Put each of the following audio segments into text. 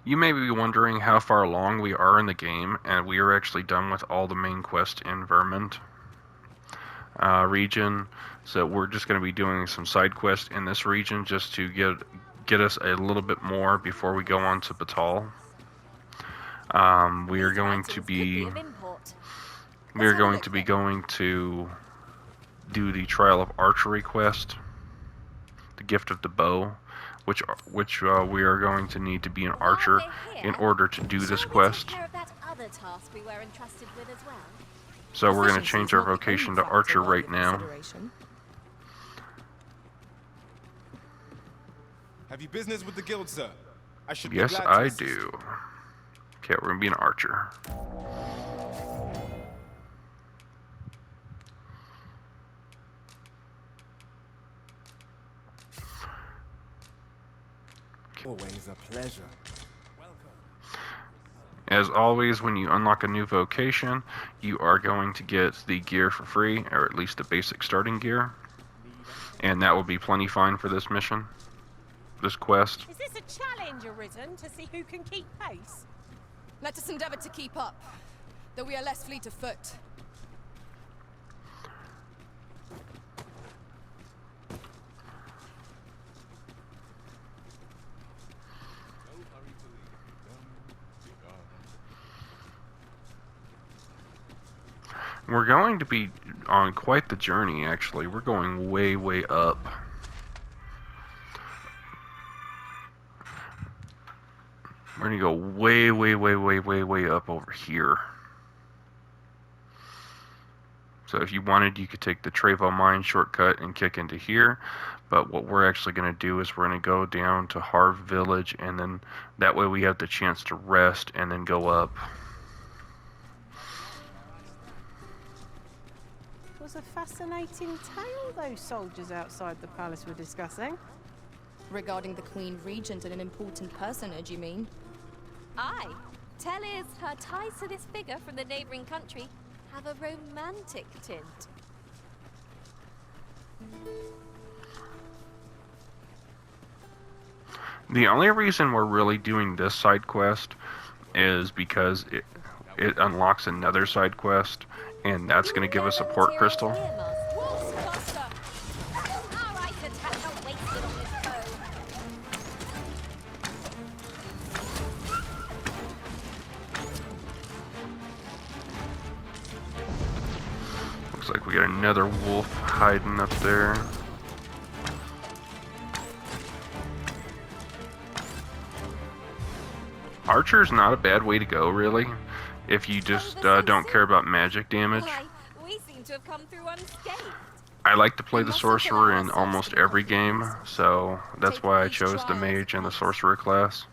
You may be wondering how far along we are in the game, and we are actually done with all the main quests in Vermont region. So we're just going to be doing some side quests in this region just to get us a little bit more before we go on to Batal. We are going to be going to do the Trial of Archery quest, the Gift of the Bow, which we are going to need to be an archer in order to do this quest. So we're going to change our vocation to archer right now. Have you business with the guild, sir? I should Yes, I do. Okay, we're going to be an archer. Always a pleasure. As always, when you unlock a new vocation, you are going to get the gear for free, or at least the basic starting gear. And that will be plenty fine for this mission, this quest. Is this a challenge arisen to see who can keep pace? Let us endeavor to keep up, though we are less fleet of foot. We're going to be on quite the journey, actually. We're going way, way up. We're going to go way, way, way, way, way, way up over here. So if you wanted, you could take the Trevo Mine shortcut and kick into here. But what we're actually going to do is we're going to go down to Harv Village, and then that way we have the chance to rest and then go up. It was a fascinating tale those soldiers outside the palace were discussing. Regarding the Queen Regent and an important personage, you mean? Aye. Tell is her ties to this figure from the neighboring country have a romantic tint. The only reason we're really doing this side quest is because it unlocks another side quest, and that's going to give us a port crystal. Looks like we got another wolf hiding up there. Archer's not a bad way to go, really, if you just don't care about magic damage. We seem to have come through unscathed. I like to play the sorcerer in almost every game, so that's why I chose the mage and the sorcerer class.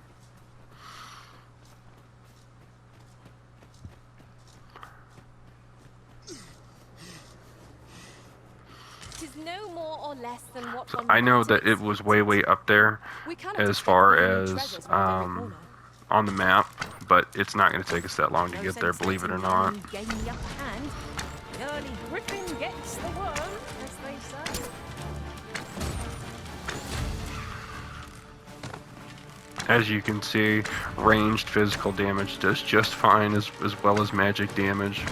So I know that it was way, way up there as far as on the map, but it's not going to take us that long to get there, believe it or not. As you can see, ranged physical damage does just fine as well as magic damage.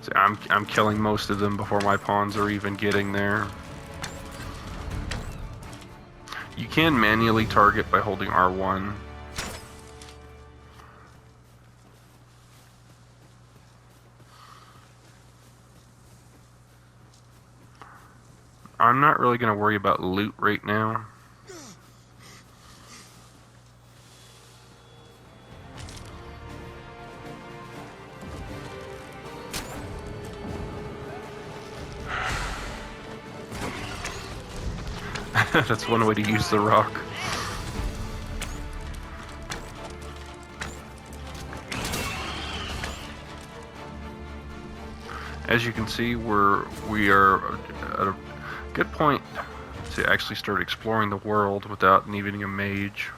So I'm killing most of them before my pawns are even getting there. You can manually target by holding R1. I'm not really going to worry about loot right now. That's one way to use the rock. As you can see, we are at a good point to actually start exploring the world without needing a mage.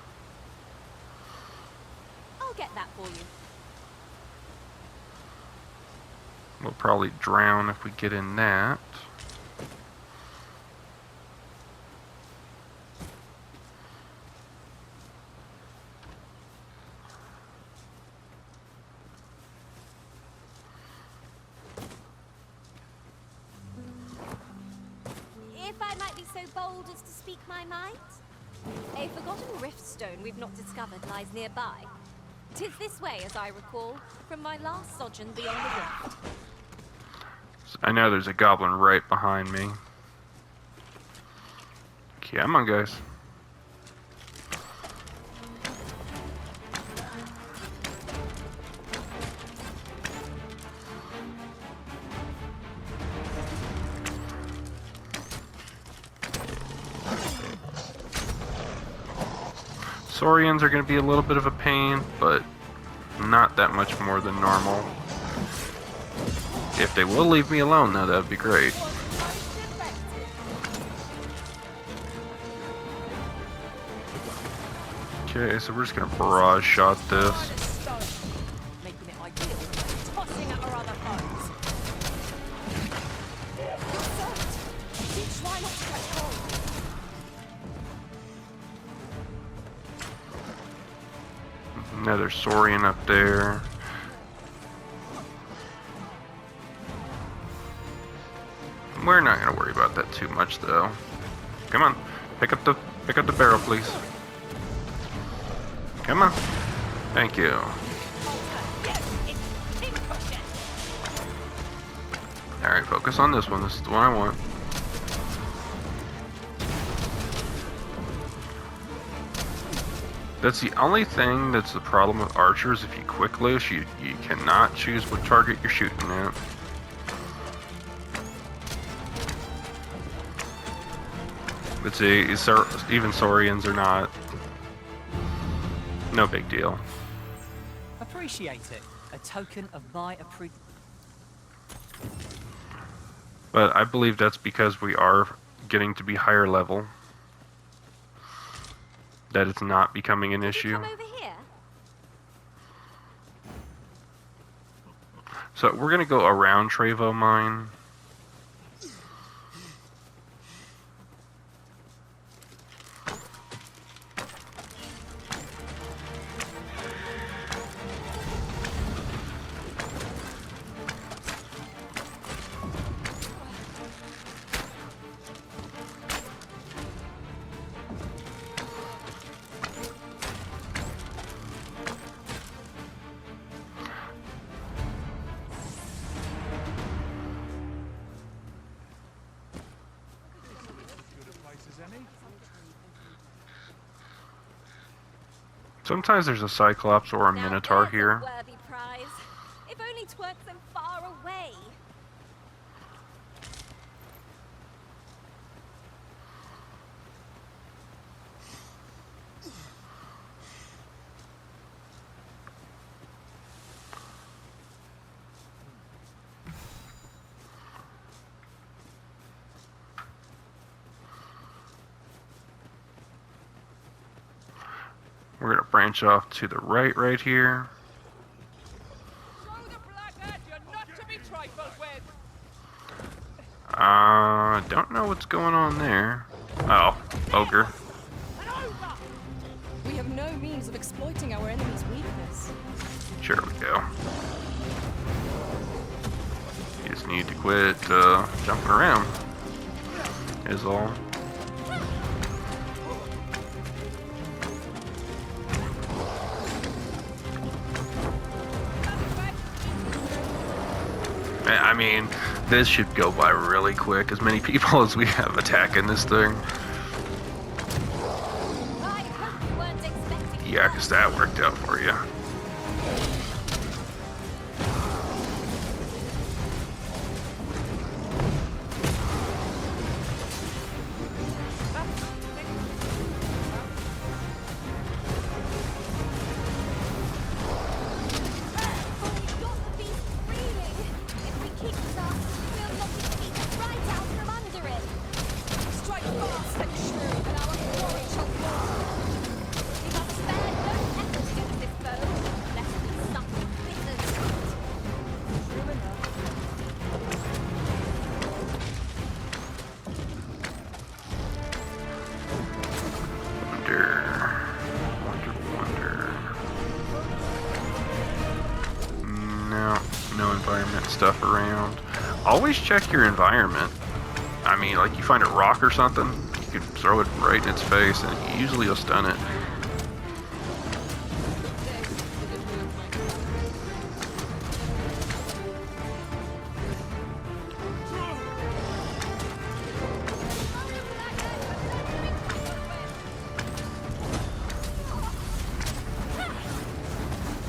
I'll get that for you. We'll probably drown if we get in that. so bold as to speak my mind? A forgotten riftstone we've not discovered lies nearby. 'Tis this way, as I recall, from my last sojourn beyond the rift. I know there's a goblin right behind me. Come on, guys. Saurians are going to be a little bit of a pain, but not that much more than normal. If they will leave me alone, though, that would be great. Okay, so we're just going to barrage shot this. Making it ideal for tossing at our other foes. Try not to catch cold. Another Saurian up there. We're not going to worry about that too much, though. Come on, pick up the barrel, please. Come on. Thank you. Alright, focus on this one. This is the one I want. That's the only thing that's the problem with archers. If you quick loose, you cannot choose what target you're shooting at. But see, even Saurians are not. No big deal. Appreciate it. A token of my appreciation. But I believe that's because we are getting to be higher level. That it's not becoming an issue. Come over here. So we're gonna go around Trevo Mine. Sometimes there's a Cyclops or a Now Minotaur there's a here. worthy prize. If only 'twerk them far away. We're gonna branch off to the right here. Don't know what's going on there. Oh, ogre. We have no means of exploiting our enemy's weakness. Sure we go. You just need to quit jumping around. Is all. I mean, this should go by really quick. As many people as we have attacking this thing. I hope you weren't expecting Yeah, because that worked out for you. No environment stuff around. Always check your environment. I mean, like you find a rock or something, you can throw it right in its face, and usually you'll stun it.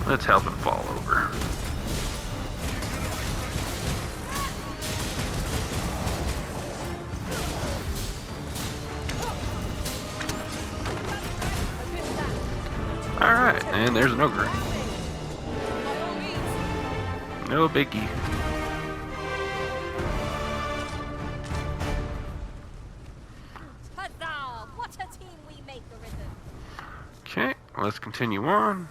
Let's help him fall over. Alright, and there's an ogre. No biggie. Huzzah! What a team we make, Arisen. Okay, let's continue on.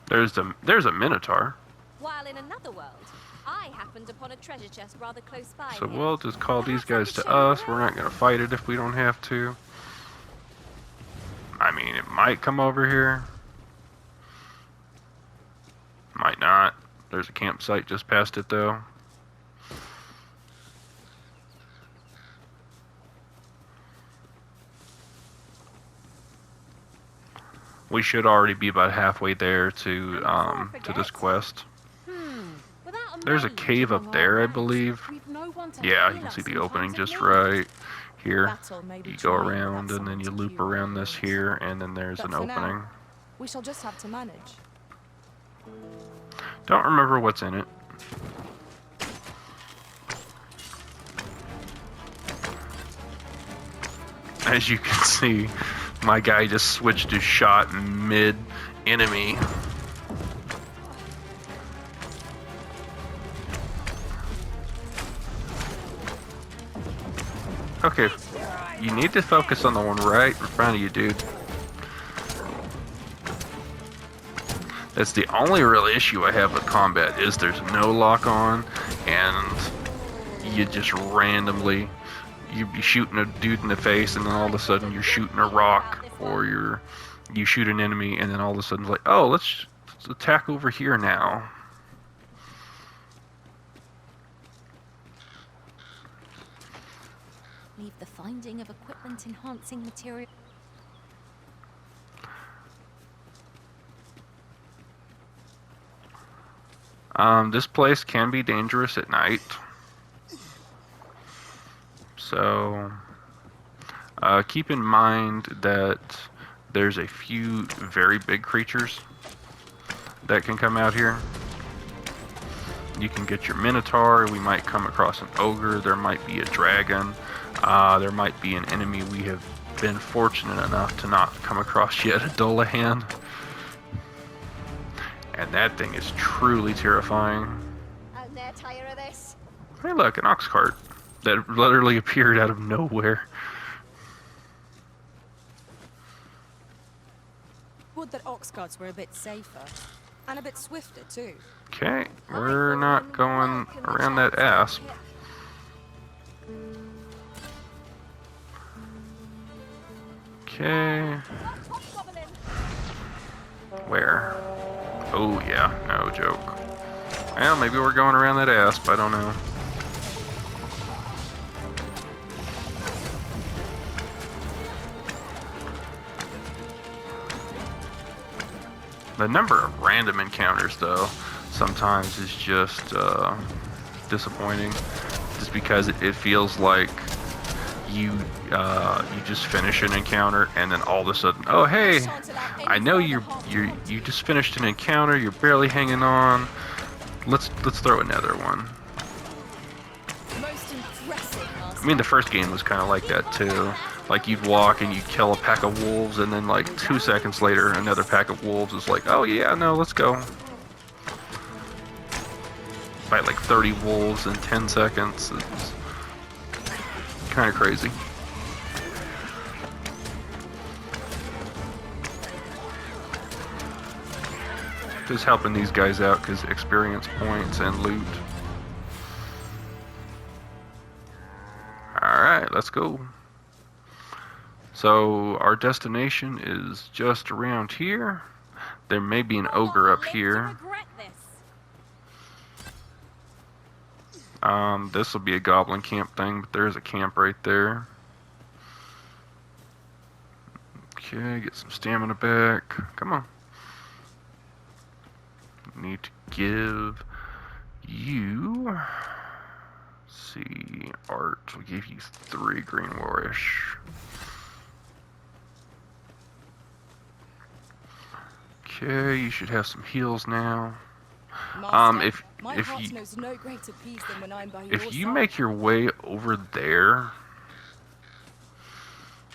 There's a minotaur. While in another world, I happened upon a treasure chest rather close by. So here. we'll just call these Perhaps guys I could to show you us. We're not around. gonna fight it if we don't have to. I mean, it might come over here. Might not. There's a campsite just past it though. We should already be about halfway there to this quest. Without a There's a mage cave up among there, our I ranks, believe. we've no one to Yeah, heal you can us see the in opening times of just need. right here. Battle may be You go trying around without and then you someone to loop cure around this wounds. here, and then there's But an for now, opening. we shall just have to manage. Don't remember what's in it. As you can see, my guy just switched his shot mid-enemy. Okay, you need to focus on the one right in front of you, dude. That's the only real issue I have with combat, is there's no lock on, and you just randomly, you be shooting a dude in the face, and then all of a sudden you're shooting a rock, or you shoot an enemy, and then all of a sudden it's like, oh, let's attack over here now. Leave the finding of equipment enhancing material. This place can be dangerous at night. So, keep in mind that there's a few very big creatures that can come out here. You can get your minotaur, we might come across an ogre, there might be a dragon, there might be an enemy we have been fortunate enough to not come across yet, a Dullahan. And that thing is truly terrifying. I'm there tired of this. Hey look, an ox cart that literally appeared out of nowhere. Would that ox carts were a bit safer. And a bit swifter, too. Okay, we're not going around that asp. Okay, where? Oh yeah, no joke. Well, maybe we're going around that asp, I don't know. The number of random encounters, though, sometimes is just disappointing. Just because it feels like you just finish an encounter and then all of a sudden, oh hey, I know you just finished an encounter, you're barely hanging on. Let's throw another one. Most impressive, I mean, the first game was kind of like that too. Like you'd walk and you'd kill a pack of wolves, and then like 2 seconds later, another pack of wolves is like, oh yeah, no, let's go. Fight like 30 wolves in 10 seconds. It's kind of crazy. Just helping these guys out because experience points and loot. Alright, let's go. So our destination is just around here. There may be an I'll not ogre up live to here. regret this. This will be a goblin camp thing, but there's a camp right there. Okay, get some stamina back. Come on. Need to give you... Let's see, art. We gave you 3 green warish. Okay, you should have some heals now. Master, my if heart you knows no greater peace than when I'm by your if you side. make your way over there,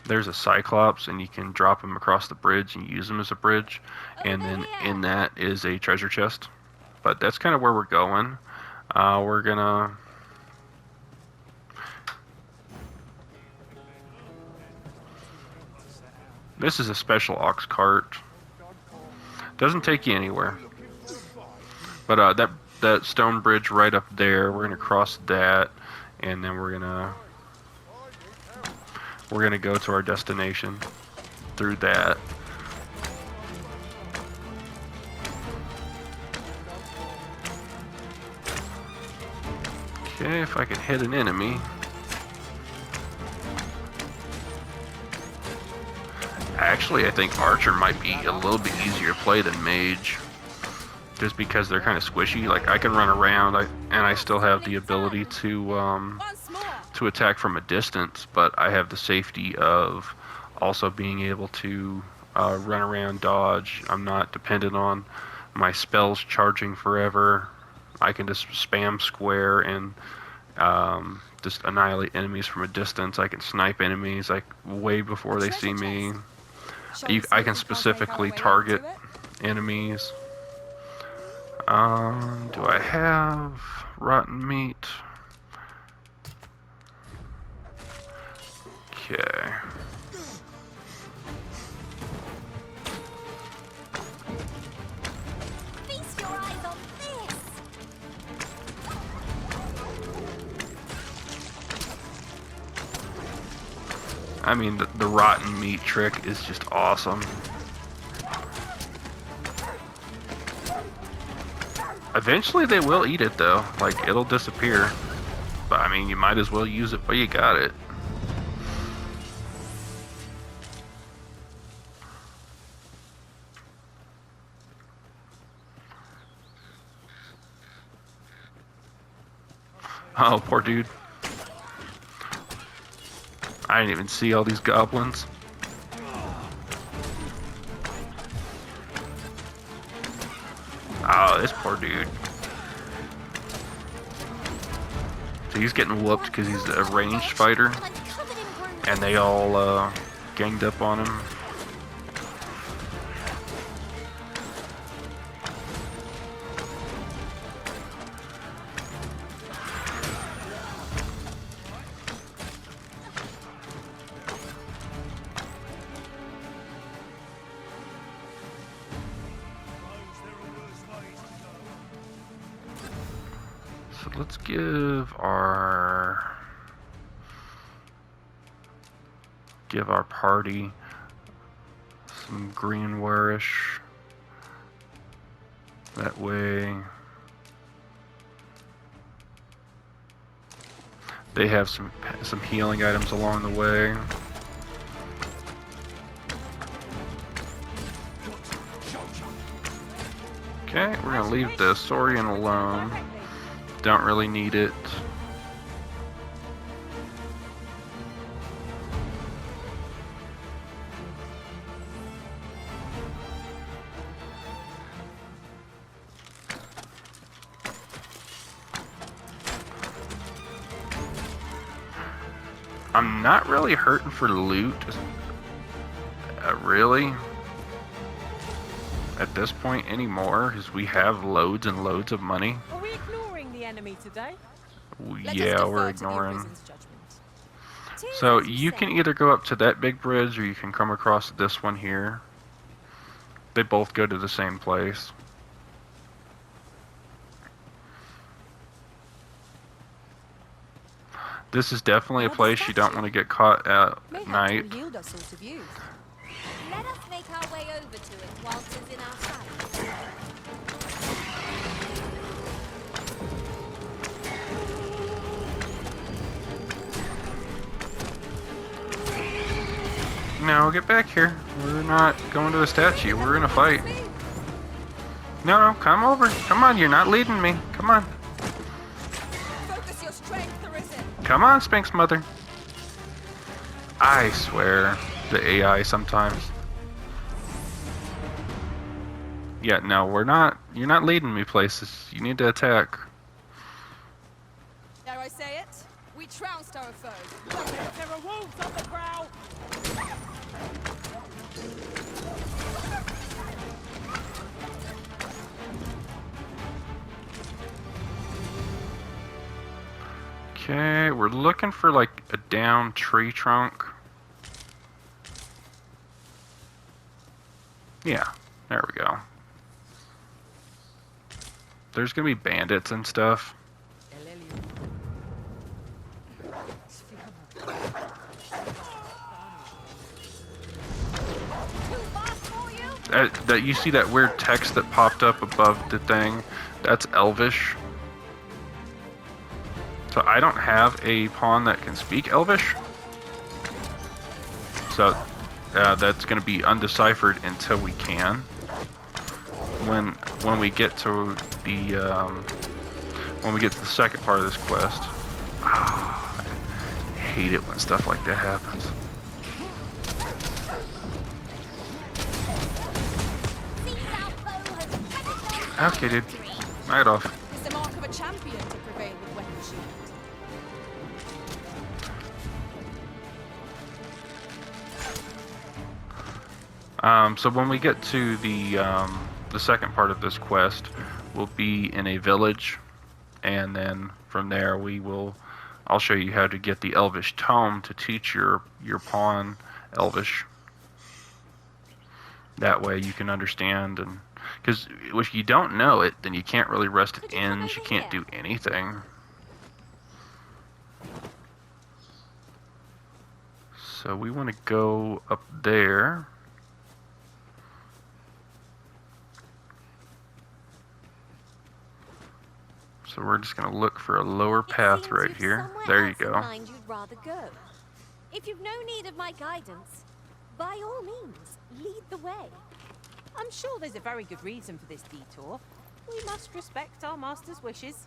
there's a Cyclops, and you can drop him across the bridge and use him as a bridge. And Over then here. in that is a treasure chest. But that's kind of where we're going. We're gonna... This is a special ox cart. Doesn't take you anywhere. But that stone bridge right up there, we're gonna cross that, and then we're gonna go to our destination through that. Okay, if I can hit an enemy. Actually, I think Archer might be a little bit easier to play than Mage. Just because they're kind of squishy. Like, I can run around, and I still have the ability Once more. to attack from a distance, but I have the safety of also being able to run around, dodge. I'm not dependent on my spells charging forever. I can just spam square and just annihilate enemies from a distance. I can snipe enemies like way before they see me. Shall we see I if can we can't make our specifically way target into it? enemies. Do I have rotten meat? Okay. Feast your eyes on this. I mean, the rotten meat trick is just awesome. Eventually they will eat it though, like it'll disappear. But I mean, you might as well use it while you got it. Oh, poor dude. I didn't even see all these goblins. Oh, this poor dude. So he's getting whooped because he's a ranged fighter, And I'm covered in bruises. and they all ganged up on him. So let's give our party some green warish. That way they have some healing items along the way. Okay, we're gonna leave the Saurian alone. Don't really need it. I'm not really hurting for loot. Really? At this point anymore, because we have loads and loads of money. Are we ignoring the enemy today? Let us Yeah, defer we're to the ignoring. Arisen's judgment. Tis So as you say. can either go up to that big bridge or you can come across this one here. They both go to the same place. This is definitely a Another place you don't statue. want to get caught at Mayhap night. will yield us all to view. Let Let us make our way over to it whilst it's in our sight. No, get back here. We're not going to the statue. We're in a fight. No, come over. Come on, you're not leading me. Come on. Focus your strength, Arisen. Come on, Sphinx Mother. I swear, the AI sometimes. Yeah, no, we're not. You're not leading me places. You need to attack. Dare I say it? We trounced our foes. There are wolves on the prowl. Okay, we're looking for like a down tree trunk. Yeah, there we go. There's gonna be bandits and stuff. That you see that weird text that popped up above the thing? That's Elvish. So I don't have a pawn that can speak Elvish. So that's going to be undeciphered until we can. When we get to the second part of this quest. I hate it when stuff like that happens. Okay, dude. Knock it off. It's the mark of a champion to prevail with weapon shield. So when we get to the second part of this quest, we'll be in a village, and then from there I'll show you how to get the Elvish tome to teach your pawn Elvish. That way you can understand, and because if you don't know it, then you can't really rest at inns, you can't do anything. So we want to go up there. So we're just going to look for a lower path right here. There you go. You'd rather go. If you've no need of my guidance, by all means, lead the way. I'm sure there's a very good reason for this detour. We must respect our master's wishes.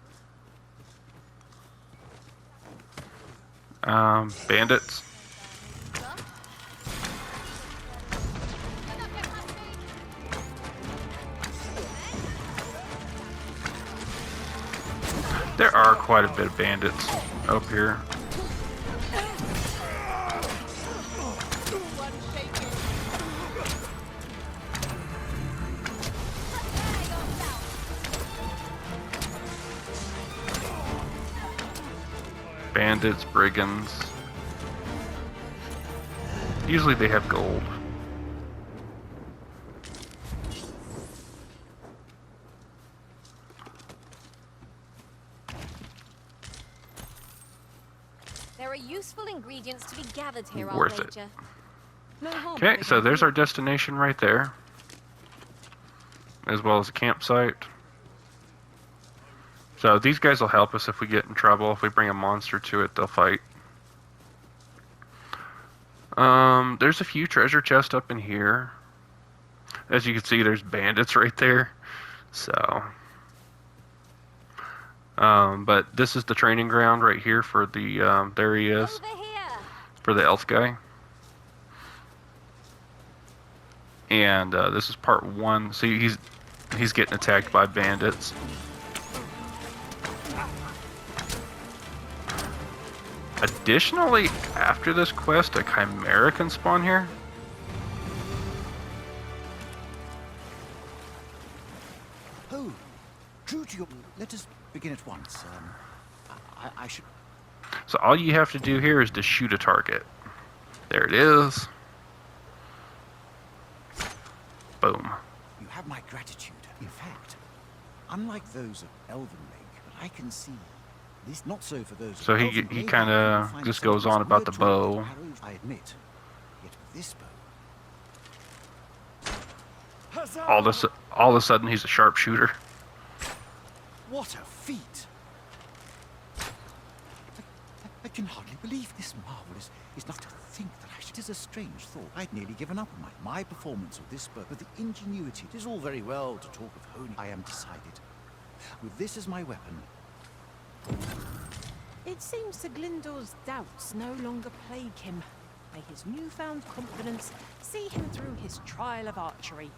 Bandits. There are quite a bit of bandits up here. Bandits, brigands. Usually they have gold. There are useful ingredients to be gathered here, Worth I'll it. wager. No harm. Okay, so there's our destination right there, as well as a campsite. So these guys will help us if we get in trouble. If we bring a monster to it, they'll fight. There's a few treasure chests up in here. As you can see, there's bandits right there. So, but this is the training ground right here for the, there he is, Over here. for the elf guy. And this is part one. See, he's getting attacked by bandits. Additionally, after this quest, a chimera can spawn here. Oh, true to your... Let us begin at once. I should... So all you have to do here is to shoot a target. There it is. Boom. You have my gratitude. In fact, unlike those of Elven Lake, but I can see this not so for those. So of he Elven Lake, kind I of find just some goes on about the more trouble bow. with arrows, I admit. Yet with this bow, all of a sudden he's a sharpshooter. What a feat! I can hardly believe this marvel is not to think that I should. It is a strange thought. I'd nearly given up on my performance of this book, but the ingenuity. It is all very well to talk of honing. I am decided. With this as my weapon. It seems Sir Glyndor's doubts no longer plague him. May his newfound confidence see him through his trial of archery.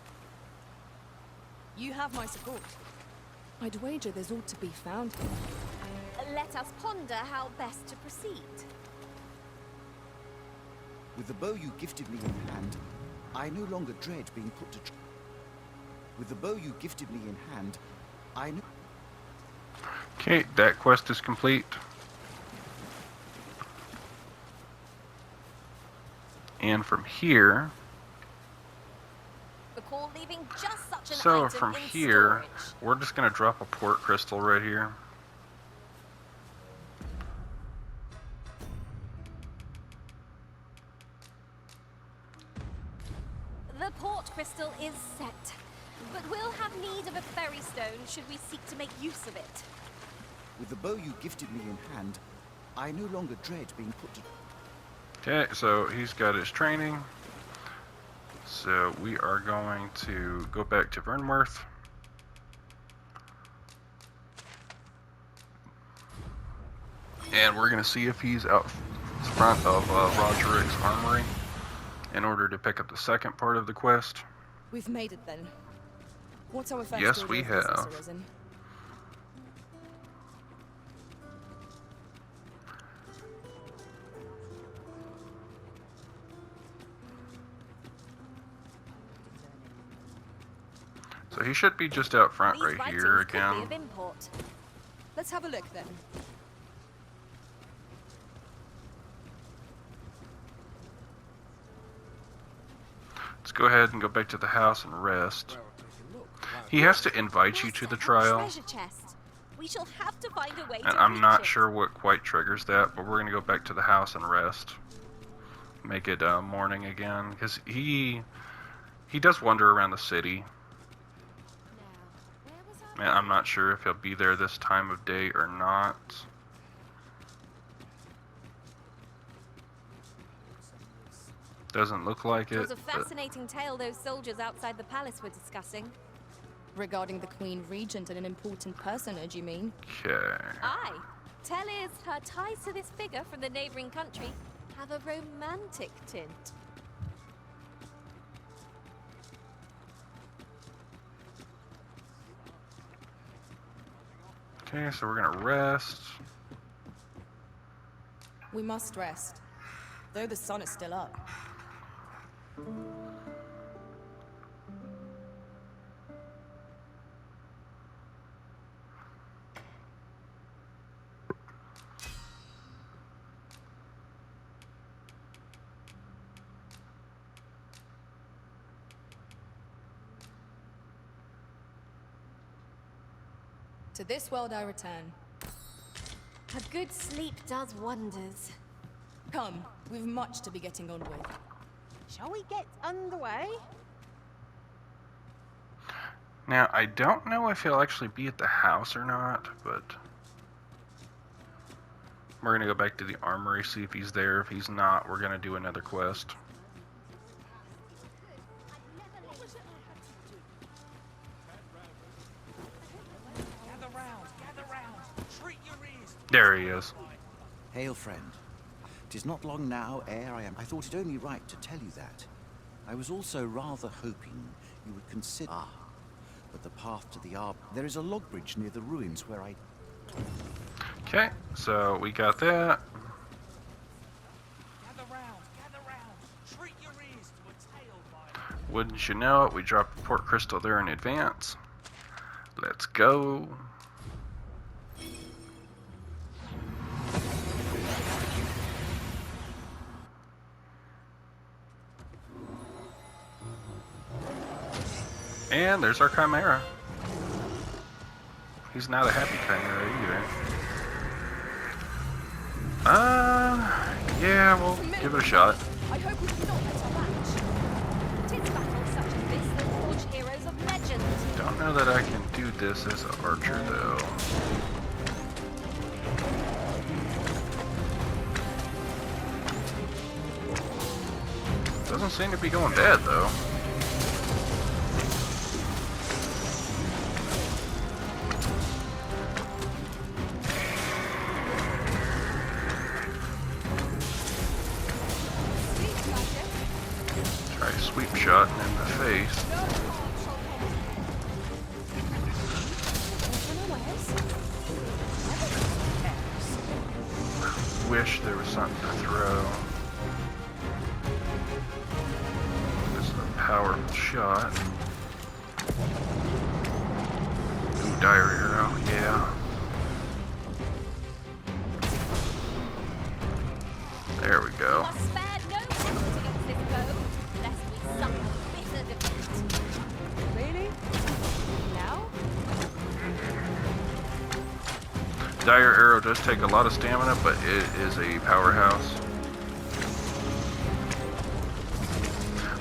You have my support. I'd wager there's ought to be found here. Let us ponder how best to proceed. With the bow you gifted me in hand, I no longer dread being put to trial. With the bow you gifted me in hand, I know. Okay, that quest is complete. And from here, Recall leaving just such an so item from in here, storage. we're just gonna drop a port crystal right here. The port crystal is set, but we'll have need of a ferry stone should we seek to make use of it. With the bow you gifted me in hand, I no longer dread being put to. Okay, so he's got his training. So we are going to go back to Vernworth. And we're going to see if he's out front of Roderick's armory in order to pick up the second part of the quest. We've made it then. What's our first Yes, order we of business, have. Arisen? So he should be just out front These right writings here could be again. of import. Let's have a look then. Let's go ahead and go back to the house and rest. He has to invite you to the Master, a trial. treasure chest. We shall have to find a way And to I'm reach not it. sure what quite triggers that, but we're going to go back to the house and rest. Make it morning again, because he does wander around the city. Now, where was our And I'm not sure if he'll be there this time of day or not. Doesn't look like It it. was a but- fascinating tale those soldiers outside the palace were discussing. Regarding the Queen Regent and an important personage, you mean? Okay. Aye. Tell is her ties to this figure from the neighboring country have a romantic tint. Okay, so we're gonna rest. We must rest. Though the sun is still up. To this world I return. A good sleep does wonders. Come, we've much to be getting on with. Shall we get underway? Now, I don't know if he'll actually be at the house or not, but we're gonna go back to the armory, see if he's there. If he's not, we're gonna do another quest. There he is. Hail, friend. 'Tis not long now ere I am. I thought it only right to tell you that. I was also rather hoping you would consider. Ah, but the path to the Arb. There is a log bridge near the ruins where I. Okay, so we got that. Gather round, treat your ears to a tale by Wouldn't you know it, we dropped a port crystal there in advance. Let's go. And there's our Chimera. He's not a happy Chimera either. Yeah, we'll give it a shot. I hope we do not let our match. 'Tis battles such as this that forge heroes know that I can do this as an archer, though. Doesn't seem to be going bad, though. Try a sweep shot in the face. Wish there was something to throw. This is a powerful shot. Ooh, dire arrow, yeah. There we go. You are spared no effort against this foe, lest we suffer bitter defeat. Really? Now? Dire arrow does take a lot of stamina, but it is a powerhouse.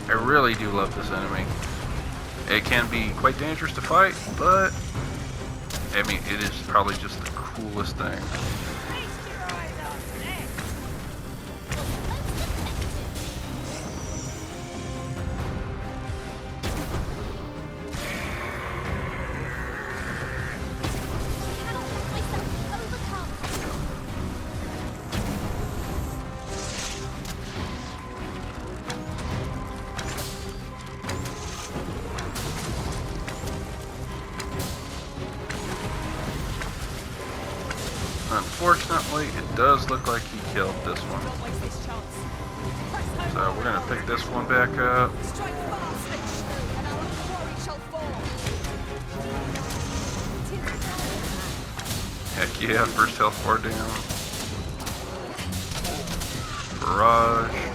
I really do love this enemy. It can be quite dangerous to fight, but I mean, it is probably just the coolest thing. Unfortunately, it does look like he killed this one. Don't waste this chance. So we're gonna pick this one back up. Strike fast, and our quarry shall fall. Heck yeah, first health bar down. Barrage.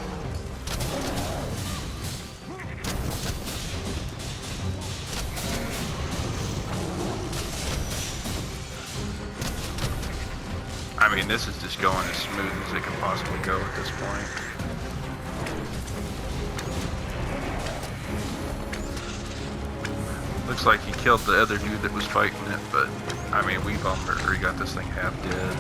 I mean, this is just going as smooth as it can possibly go at this point. Looks like he killed the other dude that was fighting it, but I mean, we've already got this thing half dead.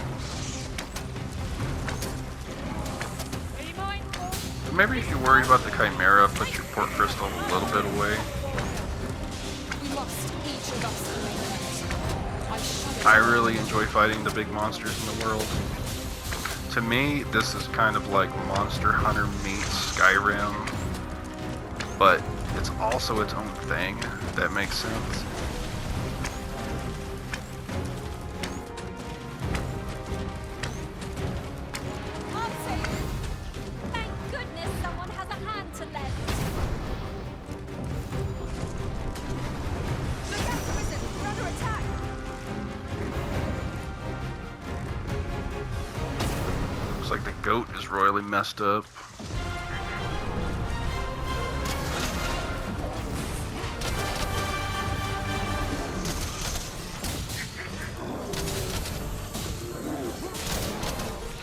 Maybe if you worry about the Chimera, put your port crystal a little bit away. We must, each of us, I really enjoy fighting the big monsters in the world. To me, this is kind of like Monster Hunter meets Skyrim, but it's also its own thing, if that makes sense. Thank goodness someone has a hand to lend. Look out, Wizard! We're under attack! Looks like the goat is royally messed up.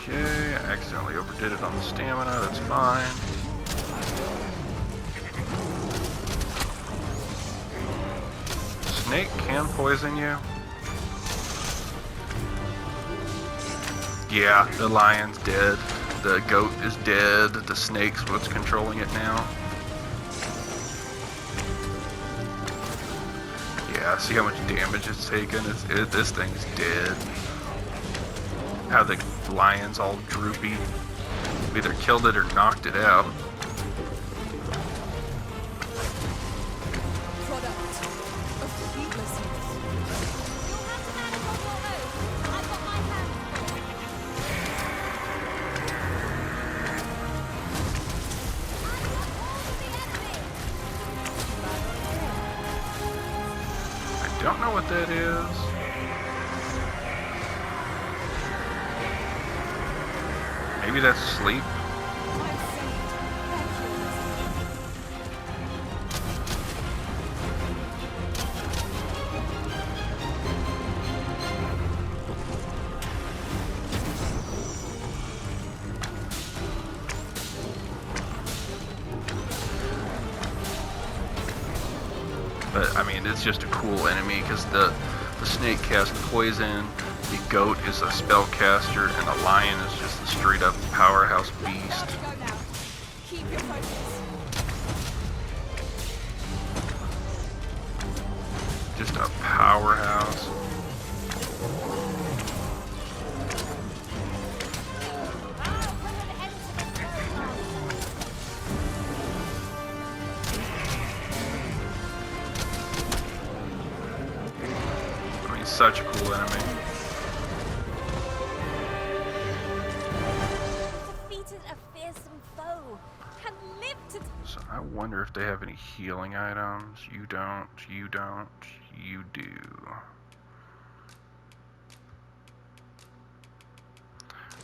Okay, I accidentally overdid it on the stamina, that's fine. Snake can poison you. Yeah, the lion's dead. The goat is dead. The snake's what's controlling it now. Yeah, see how much damage it's taken? This thing's dead. How the lion's all droopy. Either killed it or knocked it out. Product of heedlessness. You'll have to manage on your own. I've got my hands full. I don't know what that is. Maybe that's sleep. But I mean, it's just a cool enemy because the snake casts poison, the goat is a spellcaster, and the lion is just a straight up powerhouse beast. Go now. Keep your focus. Just a powerhouse. I mean, such a cool enemy. Defeated a fearsome foe. Can live to. So I wonder if they have any healing items. You don't, you don't, you do.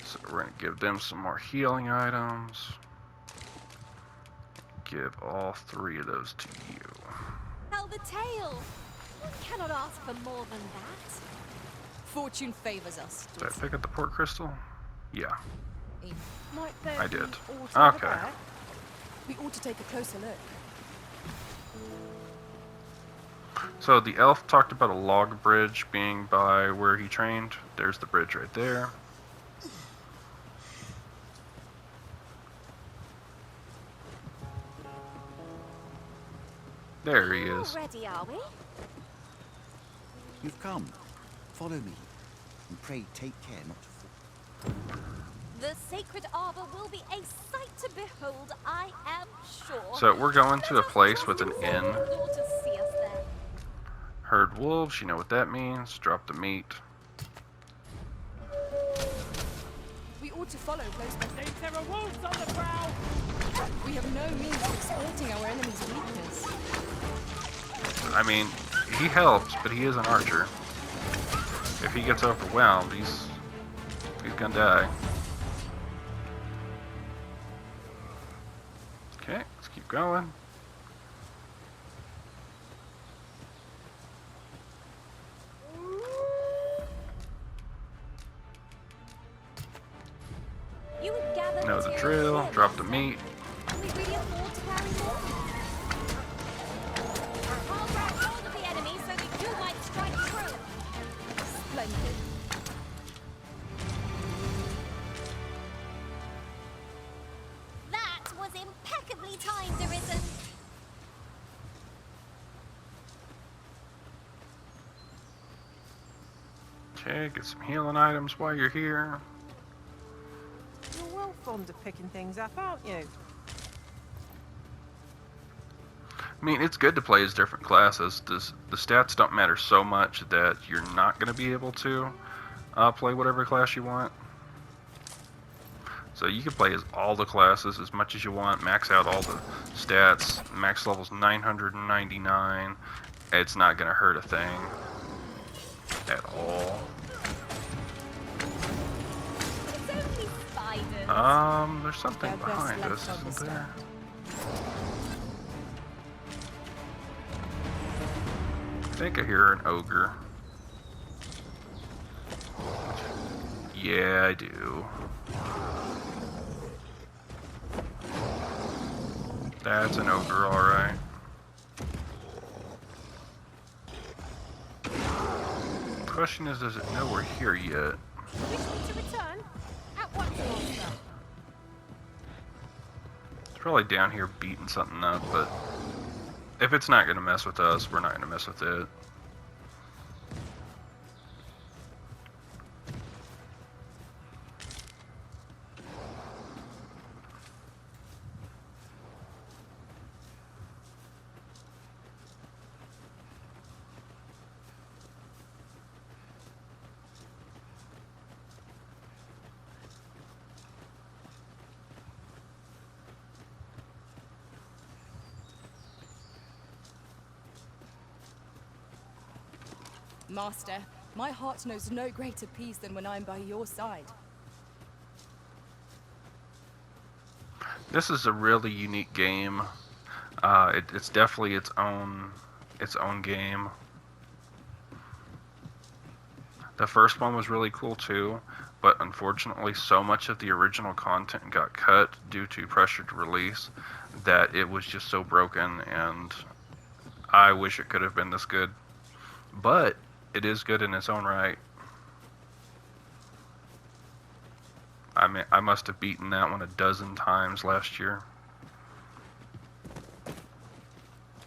So we're going to give them some more healing items. Give all 3 of those to you. Tell the tale. One cannot ask for more than that. Fortune favors us. Did I pick up the port crystal? Yeah, Might there I be did. aught over Okay. there? We ought to take a closer look. So the elf talked about a log bridge being by where he trained. There's the bridge right there. There he All is. ready, are we? You've come. Follow me. And pray take care not to fall. The sacred arbor will be a sight to behold, I am sure. So we're going to a Let us place with an trust inn. in the Lord to see us there. Herd wolves, you know what that means. Drop the meat. We ought to follow close by. There are wolves on the prowl! We have no means of exploiting our enemy's weakness. I mean, he helps, but he is an archer. If he gets overwhelmed, he's gonna die. Okay, let's keep going. You would gather Know the materials drill. here, Drop the Master. meat. Can we really afford to carry more? I'll grab hold of the enemy so that you might strike through. Splendid. That was impeccably timed, Arisen. Okay, get some healing items while you're here. You're well fond of picking things up, aren't you? I mean, it's good to play as different classes. The stats don't matter so much that you're not going to be able to play whatever class you want. So you can play as all the classes as much as you want, max out all the stats. Max level's 999. It's not going to hurt a thing at all. It's only spiders. There's something They're best behind left us, isn't undisturbed. there? I think I hear an ogre. Yeah, I do. That's an ogre, alright. Question is, does it know we're here yet? Wish me to return? At once, Master. It's probably down here beating something up, but if it's not going to mess with us, we're not going to mess with it. Master, my heart knows no greater peace than when I'm by your side. This is a really unique game. It's definitely its own game. The first one was really cool too, but unfortunately so much of the original content got cut due to pressure to release that it was just so broken, and I wish it could have been this good. But it is good in its own right. I mean, I must have beaten that one a dozen times last year.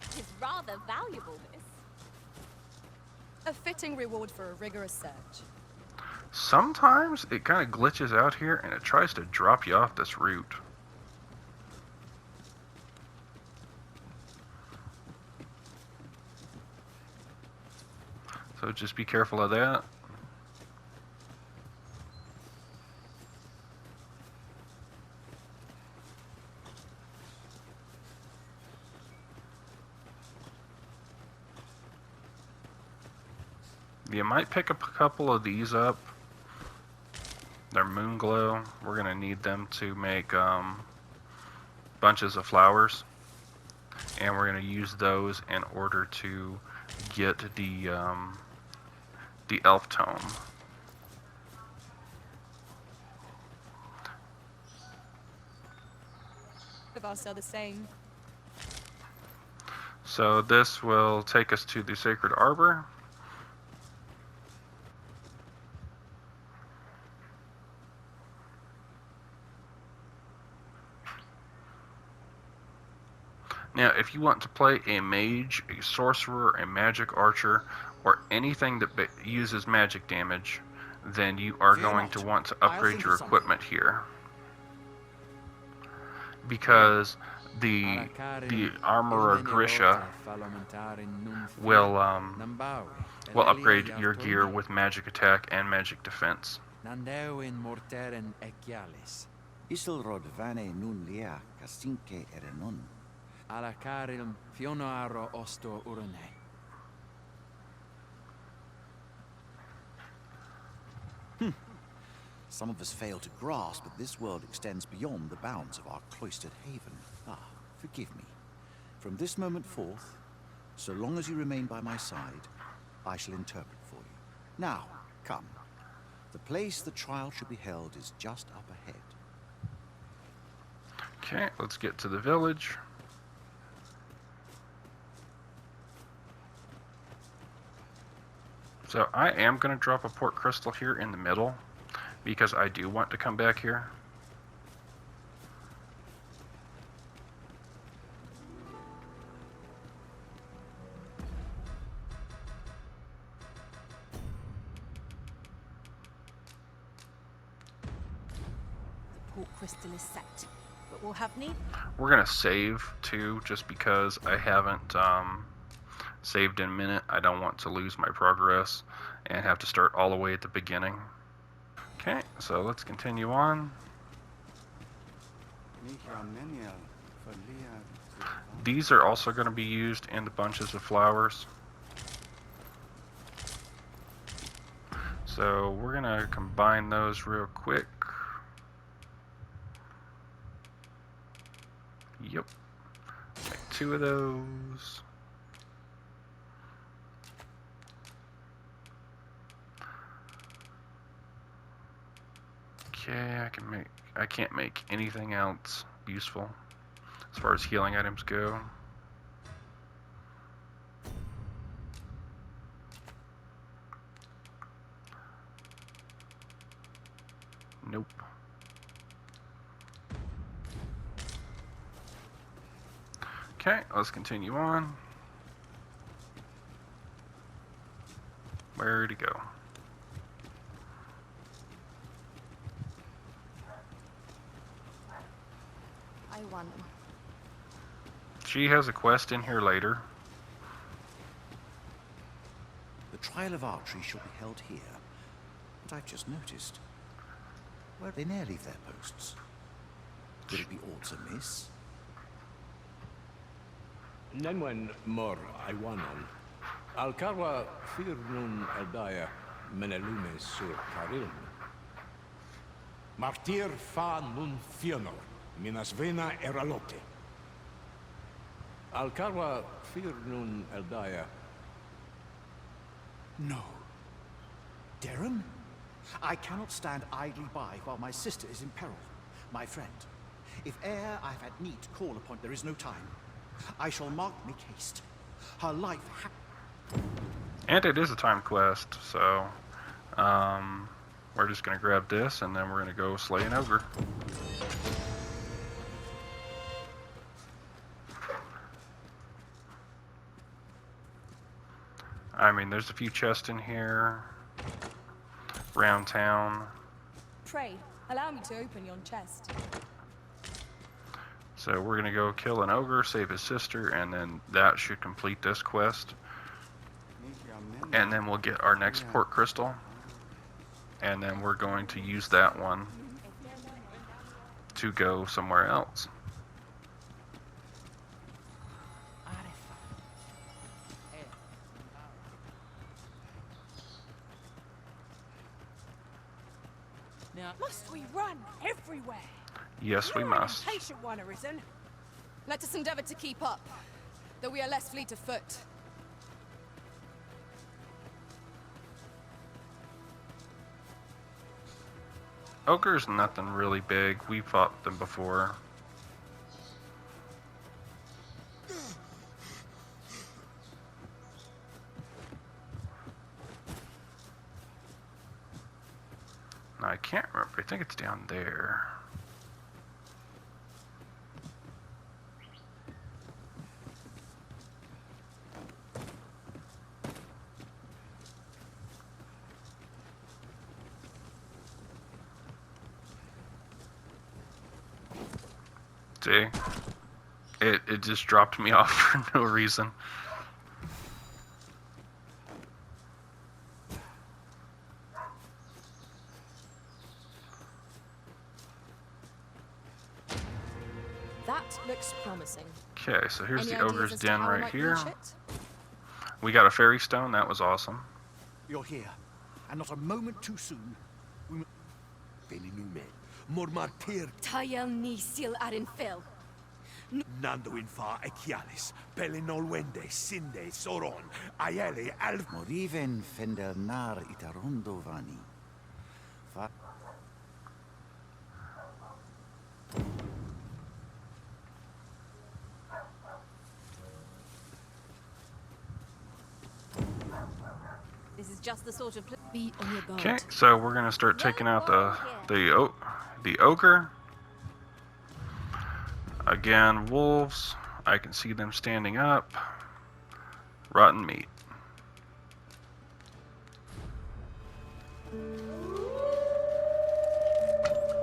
It's rather valuable, this. A fitting reward for a rigorous search. Sometimes it kind of glitches out here and it tries to drop you off this route. So just be careful of that. You might pick up a couple of these up. They're moon glow. We're gonna need them to make bunches of flowers, and we're gonna use those in order to get the elf tome. Of us are the same. So this will take us to the Sacred Arbor. Now, if you want to play a mage, a sorcerer, a magic archer, or anything that uses magic damage, then you are going to want to upgrade your equipment here. Because the Armorer Grisha will upgrade your gear with magic attack and magic defense. Isilrod vane nun lia kasinke erenon. Alakarim fionoaro osto urane. Some of us fail to grasp that this world extends beyond the bounds of our cloistered haven. Ah, forgive me. From this moment forth, so long as you remain by my side, I shall interpret for you. Now, come. The place the trial should be held is just up ahead. Okay, let's get to the village. So I am going to drop a port crystal here in the middle because I do want to come back here. The port crystal is set, but we'll have need. We're going to save too, just because I haven't saved in a minute. I don't want to lose my progress and have to start all the way at the beginning. Okay, so let's continue on. These are also going to be used in the bunches of flowers. So we're going to combine those real quick. Yep. Make 2 of those. Okay, I can't make anything else useful as far as healing items go. Nope. Okay, let's continue on. Where to go? I won. She has a quest in here later. The trial of archery shall be held here. But I've just noticed. Well, they ne'er leave their posts. Could it be aught amiss? Nenwen mor Iwanon. Alcarwa firnun eldaya menelume sur carilm. Martir fa nun fionor. Minas vena eralote. Alcarwa firnun eldaya. No. Darren? I cannot stand idly by while my sister is in peril. My friend, if e'er I've had need to call upon, there is no time. I shall mark make haste. Her life And it is a time quest, so we're just going to grab this and then we're going to go slay an ogre. I mean, there's a few chests in here, around town. Pray, allow me to open yon chest. So we're going to go kill an ogre, save his sister, and then that should complete this quest. And then we'll get our next port crystal. And then we're going to use that one to go somewhere else. Must we run everywhere? Yes, we must. An impatient one arisen. Let us endeavor to keep up, though we are less fleet of foot. Ogre's nothing really big. We fought them before. I can't remember. I think it's down there. See? It just dropped me off for no reason. That looks promising. Okay, so here's Any the ideas ogre's as to den how I right might here. reach it? We got a fairy stone. That was awesome. You're here, and not a moment too soon. Veninume, mormartir Tayel ni sil arin fil. nando infa echialis, pelinolwende, sinde, soron, aiele, alv. Moriven fendernar itarondo vani. This is just the sort of Be on your guard. Okay, so we're gonna start taking out the ogre. Again, wolves. I can see them standing up. Rotten meat.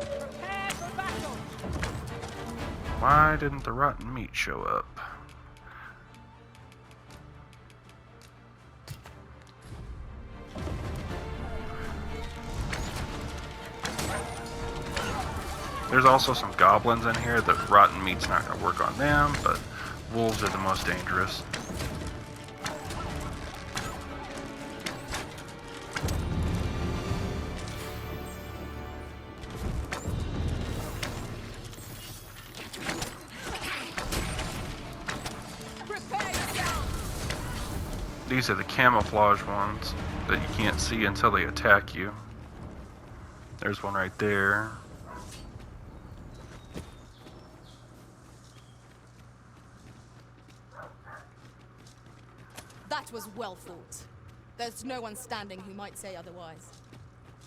Prepare for battle. Why didn't the rotten meat show up? There's also some goblins in here that rotten meat's not going to work on them, but wolves are the most dangerous. These are the camouflage ones that you can't see until they attack you. There's one right there. That was well fought. There's no one standing who might say otherwise.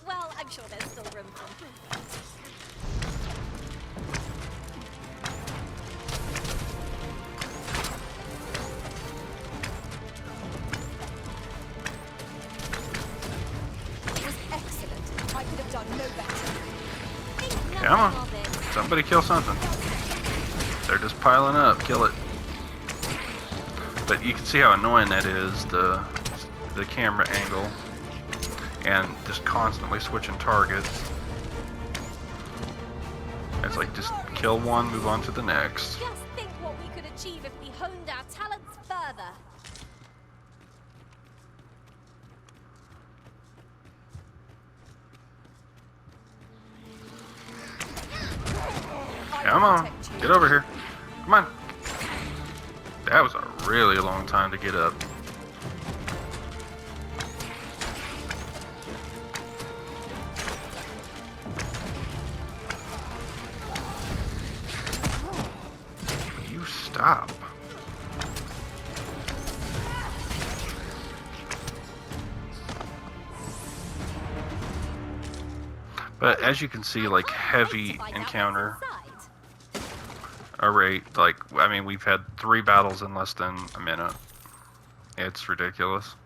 Well, I'm sure there's still room for improvement. It was excellent. I could have done no better. Come on. Somebody kill something. They're just piling up. Kill it. But you can see how annoying that is, the camera angle, and just constantly switching targets. It's like just kill one, move on to the next. Just think what we could achieve if we honed our talents further. Come on, get over here. Come on. That was a really long time to get up. You stop. But as you can see, like, heavy encounter array, like, I mean, we've had 3 battles in less than a minute. It's ridiculous.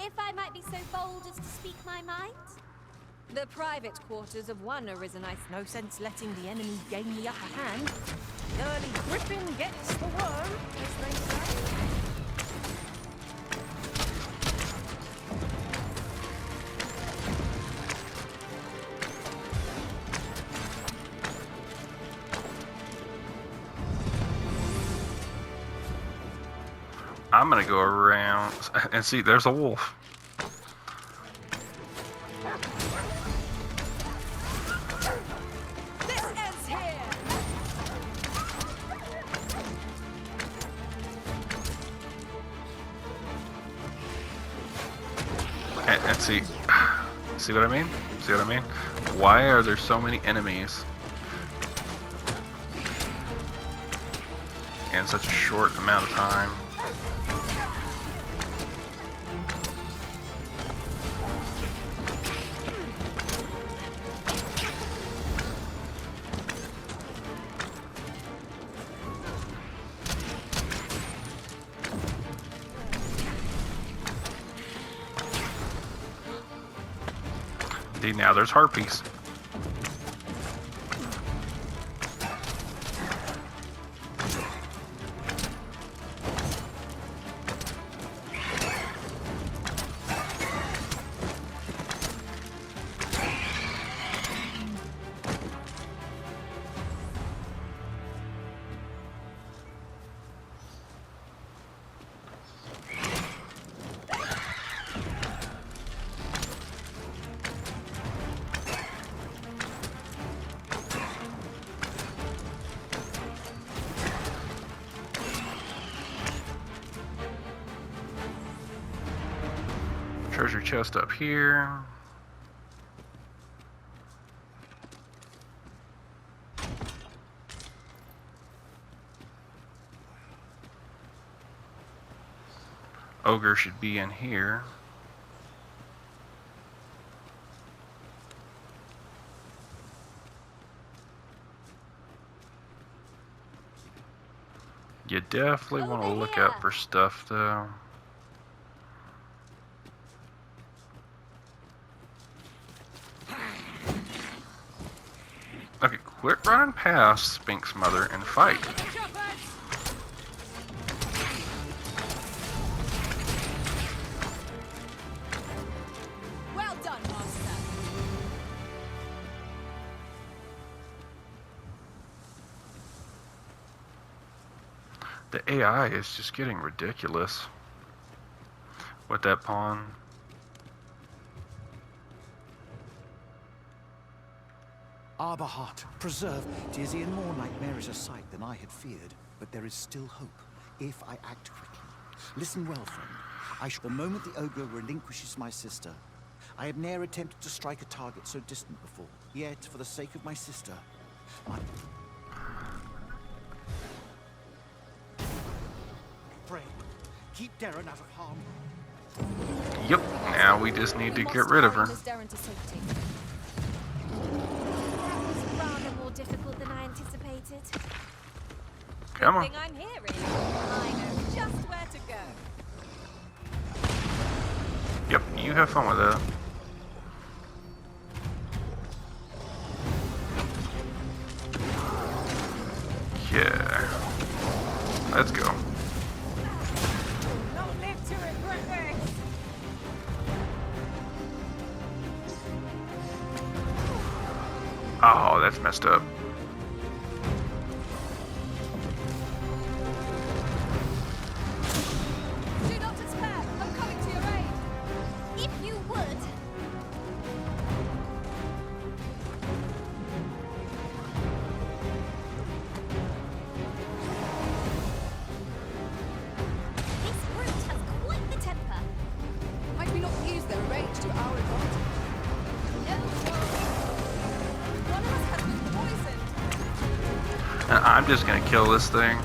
If I might be so bold as to speak my mind? The private quarters of one arisen. No sense letting the enemy gain the upper hand. The early griffin gets the worm, as they say. I'm gonna go around and see, there's a wolf. This ends here. And see, see what I mean? See what I mean? Why are there so many enemies in such a short amount of time? Indeed, now there's harpies. Treasure chest up here. Ogre should be in here. You definitely want to look out for stuff though. Okay, quit running past Spink's mother and fight. Well done, Master. The AI is just getting ridiculous with that pawn. Arborheart, preserve. 'Tis in more nightmarish a sight than I had feared, but there is still hope, if I act quickly. Listen well, friend. The moment the ogre relinquishes my sister, I had ne'er attempted to strike a target so distant before. Yet, for the sake of my sister, pray, keep Darren out of harm. Yep, now we just need to get rid of her. Miss Darren to safety. Rather more difficult than I anticipated. Come on. Good thing I'm here, really. I know just where to go. Yep, you have fun with that. Yeah. Let's go. Long live to regret this. Oh, that's messed up. Do not despair. I'm coming to your aid. If you would. This brute has quite the temper. Might we not use their rage to our advantage? No. One of us has been poisoned. I'm just gonna kill this thing.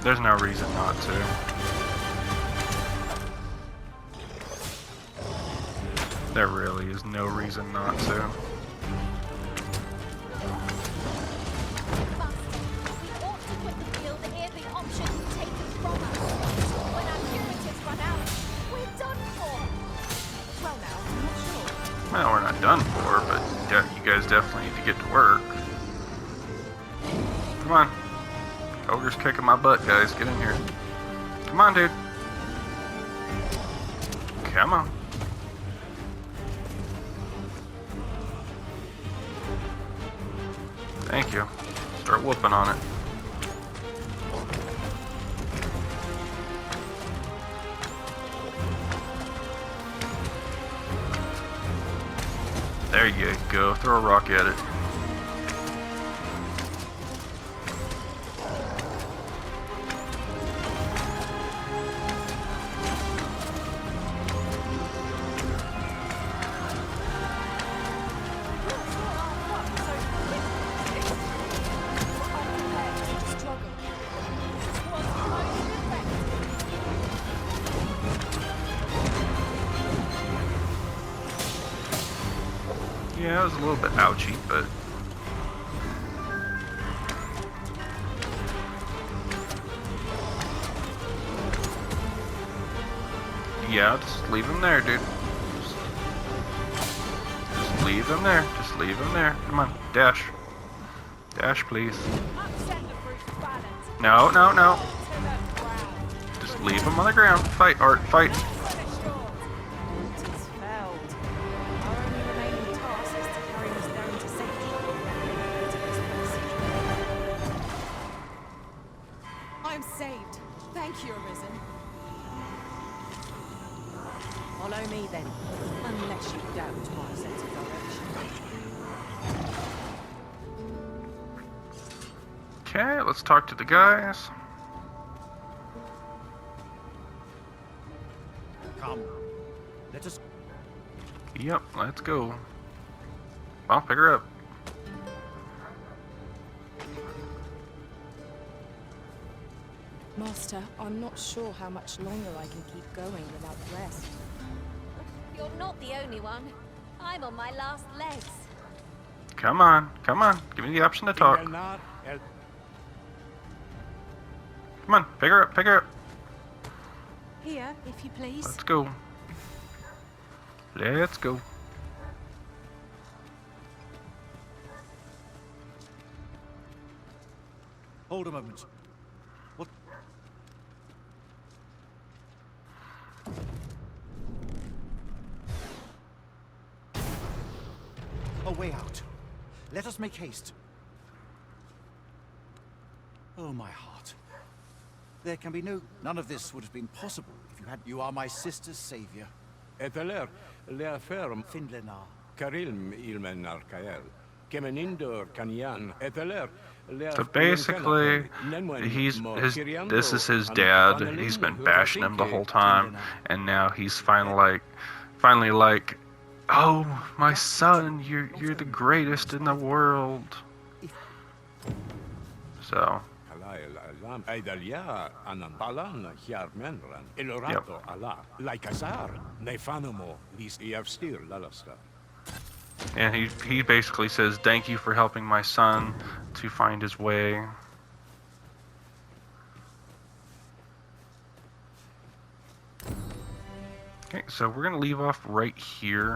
There's no reason not to. There really is no reason not to. Well, we're not done for, but you guys definitely need to get to work. Come on. Ogre's kicking my butt, guys. Get in here. Come on, dude. Come on. Thank you. Start whooping on it. There you go. Throw a rock at it. Yeah, it was a little bit ouchy, but yeah, just leave him there, dude. Just leave him there. Just leave him there. Come on, dash. Dash, please. No, no, no. Just leave him on the ground. Fight, Art, fight. I'm saved. Thank you, Arisen. Follow me then, unless you doubt my sense of direction. Okay, let's talk to the guys. Come. Let us... Yep, let's go. Well, pick her up. Master, I'm not sure how much longer I can keep going without rest. You're not the only one. I'm on my last legs. Come on, come on. Give me the option to talk. Come on, pick her up, pick her up. Here, if you please. Let's go. Let's go. Hold a moment. What? A way out. Let us make haste. Oh, my heart. There can be none of this would have been possible if you had... You are my sister's savior. Eteler, le ferm Finlenar. Karilm ilmen arkael. Kemenindur kanyan. Eteler. So basically, this is his dad. He's been bashing him the whole time, and now he's finally like, oh, my son, you're the greatest in the world. So. And he basically says, thank you for helping my son to find his way. Okay, so we're going to leave off right here.